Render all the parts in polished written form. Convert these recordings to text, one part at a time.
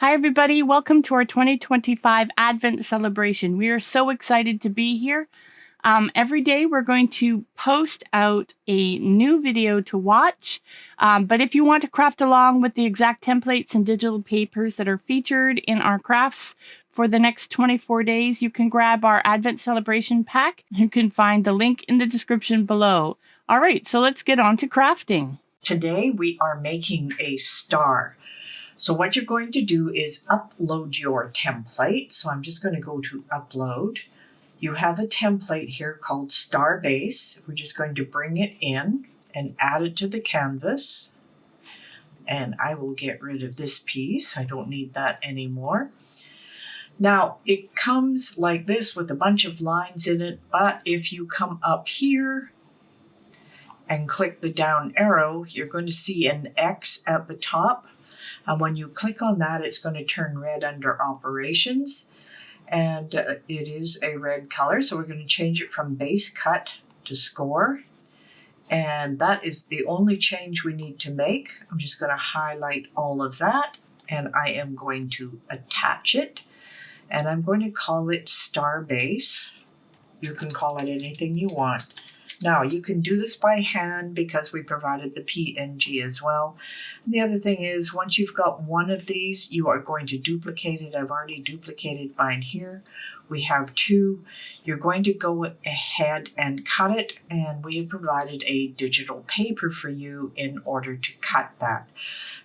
Hi, everybody. Welcome to our 2025 Advent celebration. We are so excited to be here. Every day we're going to post out a new video to watch. But if you want to craft along with the exact templates and digital papers that are featured in our crafts for the next 24 days, you can grab our Advent celebration pack. You can find the link in the description below. All right, so let's get on to crafting. Today we are making a star. So what you're going to do is upload your template. So I'm just going to go to upload. You have a template here called Star Base. We're just going to bring it in and add it to the canvas. And I will get rid of this piece. I don't need that anymore. Now it comes like this with a bunch of lines in it, but if you come up here and click the down arrow, you're going to see an X at the top. And when you click on that, it's going to turn red under operations. And it is a red color. So we're going to change it from base cut to score. And that is the only change we need to make. I'm just going to highlight all of that. And I am going to attach it. And I'm going to call it Star Base. You can call it anything you want. Now, you can do this by hand because we provided the PNG as well. And the other thing is, once you've got one of these, you are going to duplicate it. I've already duplicated mine here. We have two. You're going to go ahead and cut it, and we have provided a digital paper for you in order to cut that.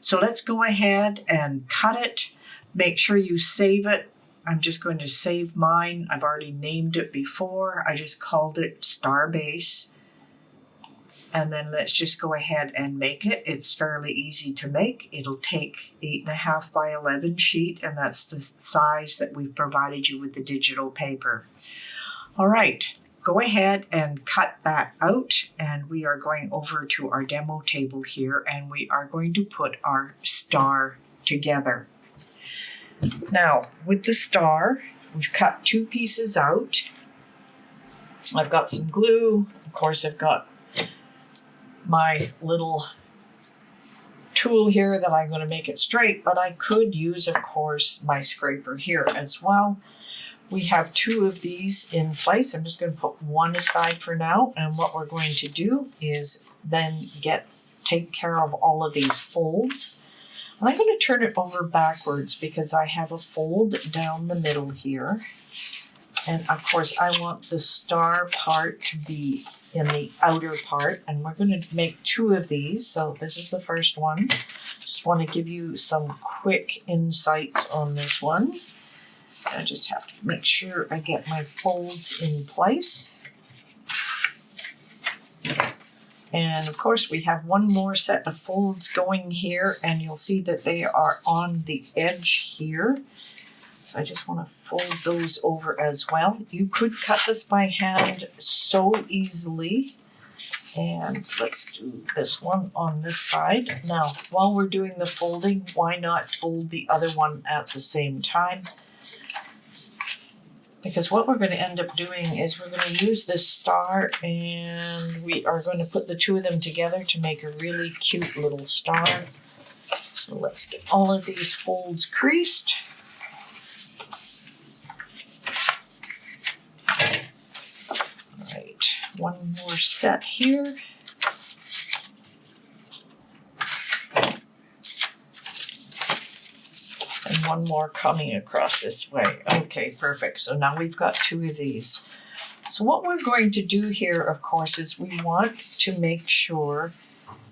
So let's go ahead and cut it. Make sure you save it. I'm just going to save mine. I've already named it before. I just called it Star Base. And then let's just go ahead and make it. It's fairly easy to make. It'll take 8.5 by 11 sheet, and that's the size that we've provided you with the digital paper. All right, go ahead and cut that out, and we are going over to our demo table here, and we are going to put our star together. Now, with the star, we've cut two pieces out. I've got some glue. Of course, I've got my little tool here that I'm going to make it straight, but I could use, of course, my scraper here as well. We have two of these in place. I'm just going to put one aside for now, and what we're going to do is then take care of all of these folds. And I'm going to turn it over backwards because I have a fold down the middle here. And of course, I want the star part to be in the outer part. And we're going to make two of these. So this is the first one. Just want to give you some quick insights on this one. I just have to make sure I get my folds in place. And of course, we have one more set of folds going here, and you'll see that they are on the edge here. So I just want to fold those over as well. You could cut this by hand so easily. And let's do this one on this side. Now, while we're doing the folding, why not fold the other one at the same time? Because what we're going to end up doing is we're going to use this star, and we are going to put the two of them together to make a really cute little star. So let's get all of these folds creased. All right, one more set here. And one more coming across this way. Okay, perfect. So now we've got two of these. So what we're going to do here, of course, is we want to make sure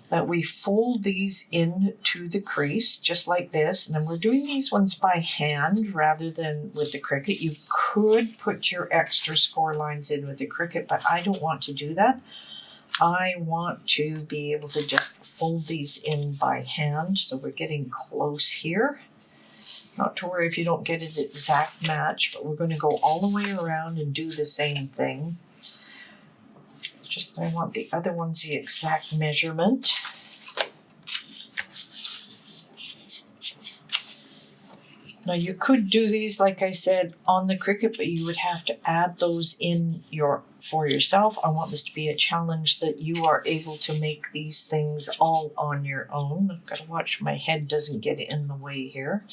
that we fold these into the crease, just like this. And then we're doing these ones by hand rather than with the Cricut. You could put your extra score lines in with the Cricut, but I don't want to do that. I want to be able to just fold these in by hand. So we're getting close here. Not to worry if you don't get an exact match, but we're going to go all the way around and do the same thing. Just I want the other ones the exact measurement. Now you could do these, like I said, on the Cricut, but you would have to add those in for yourself. I want this to be a challenge that you are able to make these things all on your own. I've got to watch my head doesn't get in the way here.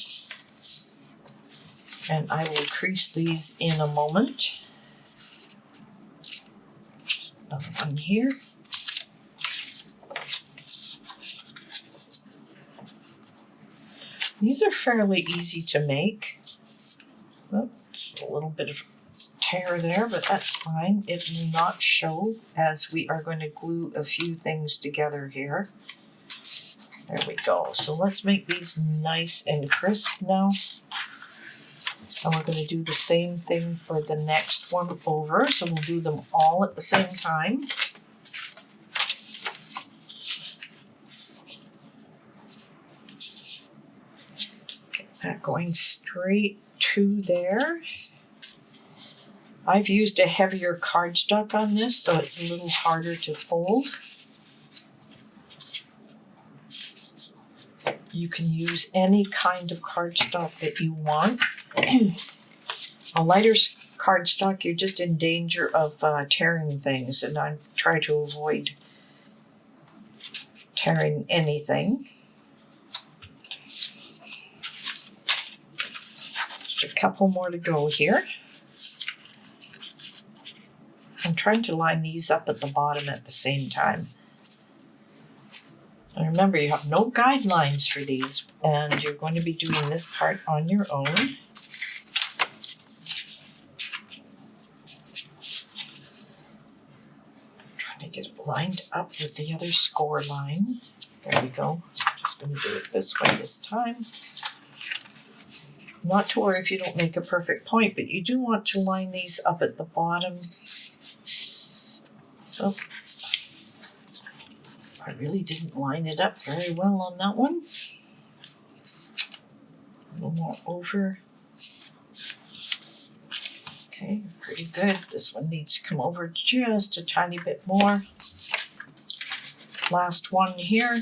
And I will crease these in a moment. Another one here. These are fairly easy to make. Oops, a little bit of tear there, but that's fine. It will not show as we are going to glue a few things together here. There we go. So let's make these nice and crisp now. And we're going to do the same thing for the next one over. So we'll do them all at the same time. Get that going straight to there. I've used a heavier cardstock on this, so it's a little harder to fold. You can use any kind of cardstock that you want. A lighter cardstock, you're just in danger of tearing things, and I try to avoid tearing anything. Just a couple more to go here. I'm trying to line these up at the bottom at the same time. And remember, you have no guidelines for these, and you're going to be doing this part on your own. Trying to get it lined up with the other score line. There we go. Just going to do it this way this time. Not to worry if you don't make a perfect point, but you do want to line these up at the bottom. Oh, I really didn't line it up very well on that one. A little more over. Okay, pretty good. This one needs to come over just a tiny bit more. Last one here.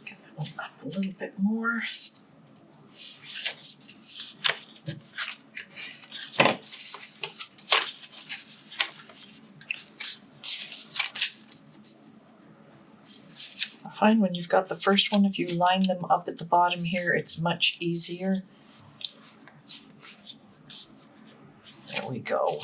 Get that one up a little bit more. I find when you've got the first one, if you line them up at the bottom here, it's much easier. There we go.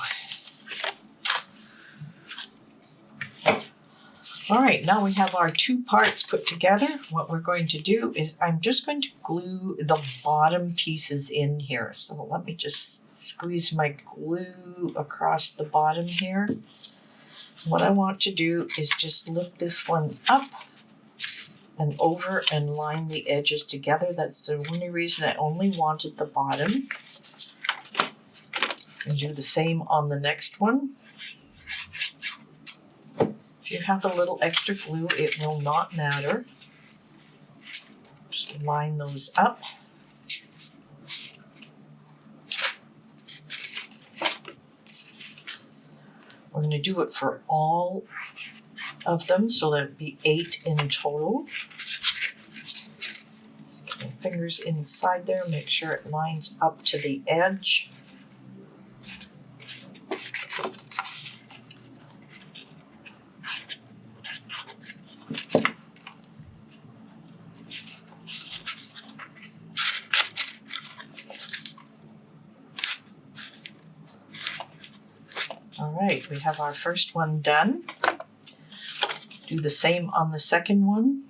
All right, now we have our two parts put together. What we're going to do is I'm just going to glue the bottom pieces in here. So let me just squeeze my glue across the bottom here. What I want to do is just lift this one up and over and line the edges together. That's the only reason I only wanted the bottom. And do the same on the next one. If you have a little extra glue, it will not matter. Just line those up. We're going to do it for all of them, so that it'd be 8 in total. Get my fingers inside there, make sure it lines up to the edge. All right, we have our first one done. Do the same on the second one.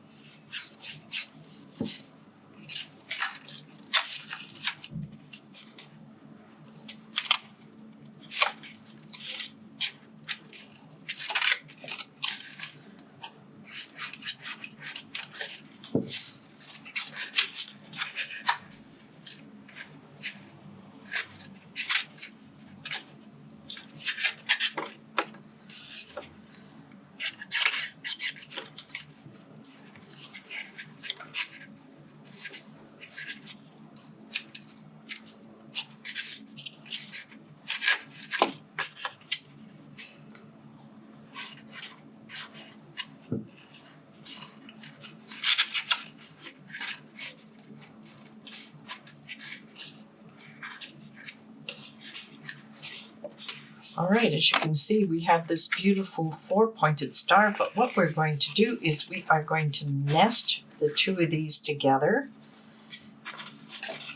right, as you can see, we have this beautiful 4-pointed star, but what we're going to do is we are going to nest the two of these together.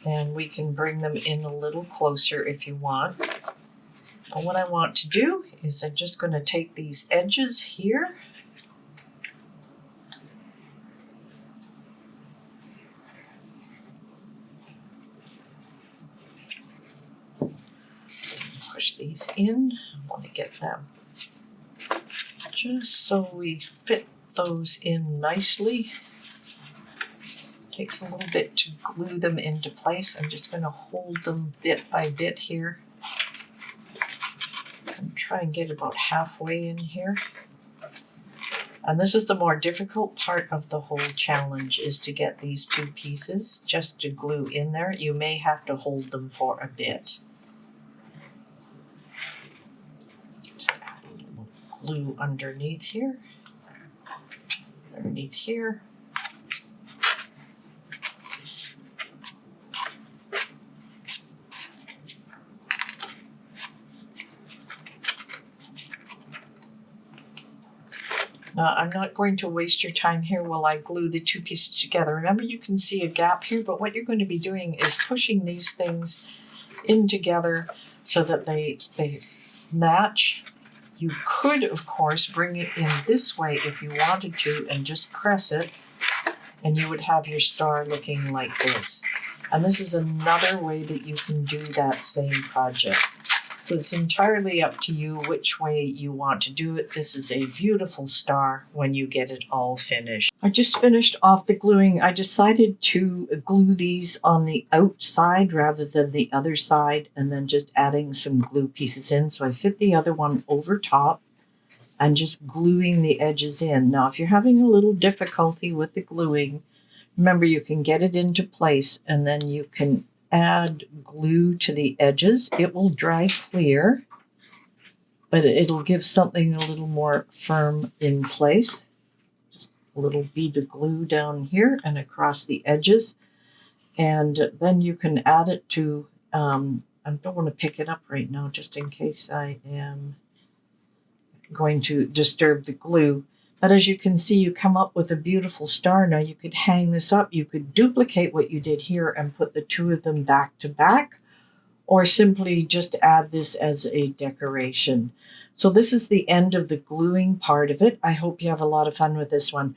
And we can bring them in a little closer if you want. But what I want to do is I'm just going to take these edges here. Push these in. I want to get them just so we fit those in nicely. Takes a little bit to glue them into place. I'm just going to hold them bit by bit here and try and get about halfway in here. And this is the more difficult part of the whole challenge, is to get these two pieces just to glue in there. You may have to hold them for a bit. Just add a little glue underneath here. Underneath here. Now, I'm not going to waste your time here while I glue the two pieces together. Remember, you can see a gap here, but what you're going to be doing is pushing these things in together so that they match. You could, of course, bring it in this way if you wanted to and just press it, and you would have your star looking like this. And this is another way that you can do that same project. So it's entirely up to you which way you want to do it. This is a beautiful star when you get it all finished. I just finished off the gluing. I decided to glue these on the outside rather than the other side, and then just adding some glue pieces in. So I fit the other one over top and just gluing the edges in. Now, if you're having a little difficulty with the gluing, remember you can get it into place and then you can add glue to the edges. It will dry clear, but it'll give something a little more firm in place. Just a little bead of glue down here and across the edges. And then you can add it to, I don't want to pick it up right now just in case I am going to disturb the glue. But as you can see, you come up with a beautiful star. Now you could hang this up. You could duplicate what you did here and put the two of them back to back, or simply just add this as a decoration. So this is the end of the gluing part of it. I hope you have a lot of fun with this one.